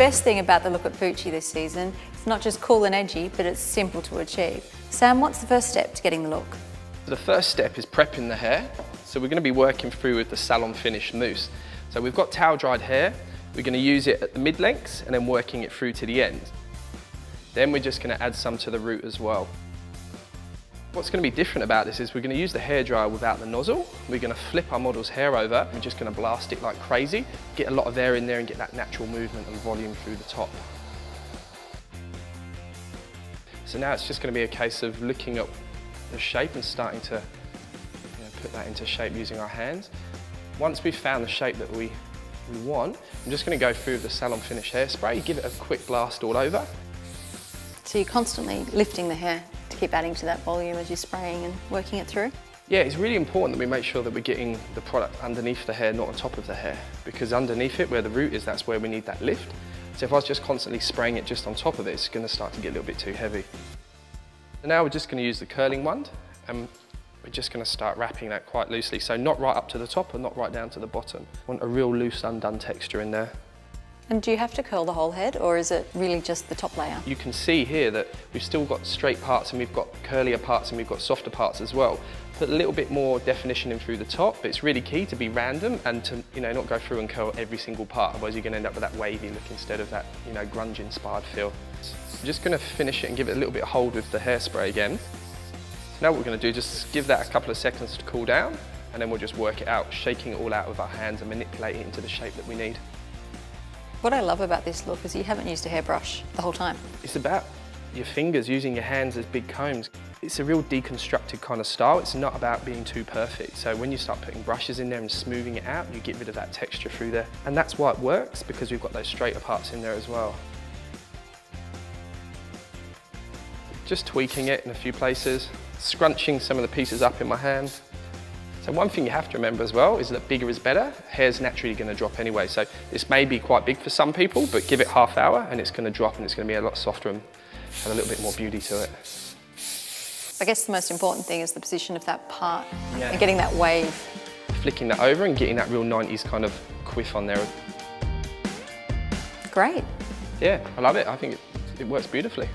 best thing about the look at Pucci this season, it's not just cool and edgy, but it's simple to achieve. Sam, what's the first step to getting the look? The first step is prepping the hair. So we're going to be working through with the salon finish mousse. So we've got towel dried hair. We're going to use it at the mid lengths and then working it through to the end. Then we're just going to add some to the root as well. What's going to be different about this is we're going to use the hairdryer without the nozzle. We're going to flip our model's hair over. We're just going to blast it like crazy, get a lot of air in there and get that natural movement and volume through the top. So now it's just going to be a case of looking at the shape and starting to put that into shape using our hands. Once we've found the shape that we want, I'm just going to go through the salon finish hairspray, give it a quick blast all over. So you're constantly lifting the hair to keep adding to that volume as you're spraying and working it through? Yeah, it's really important that we make sure that we're getting the product underneath the hair, not on top of the hair, because underneath it, where the root is, that's where we need that lift. So if I was just constantly spraying it just on top of it, it's going to start to get a little bit too heavy. So now we're just going to use the curling wand, and we're just going to start wrapping that quite loosely, so not right up to the top and not right down to the bottom. Want a real loose undone texture in there. And do you have to curl the whole head, or is it really just the top layer? You can see here that we've still got straight parts and we've got curlier parts and we've got softer parts as well. Put a little bit more definition in through the top, but it's really key to be random and to not go through and curl every single part, otherwise you're going to end up with that wavy look instead of that grunge inspired feel. I'm just going to finish it and give it a little bit of hold with the hairspray again. So now what we're going to do, just give that a couple of seconds to cool down, and then we'll just work it out, shaking it all out with our hands and manipulate it into the shape that we need. What I love about this look is you haven't used a hairbrush the whole time. It's about your fingers, using your hands as big combs. It's a real deconstructed kind of style. It's not about being too perfect. So when you start putting brushes in there and smoothing it out, you get rid of that texture through there. And that's why it works, because we've got those straighter parts in there as well. Just tweaking it in a few places, scrunching some of the pieces up in my hand. So one thing you have to remember as well is that bigger is better. Hair's naturally going to drop anyway, so this may be quite big for some people, but give it half hour and it's going to drop and it's going to be a lot softer and have a little bit more beauty to it. I guess the most important thing is the position of that part and getting that wave. Flicking that over and getting that real 90s kind of quiff on there. Great. Yeah, I love it. I think it works beautifully.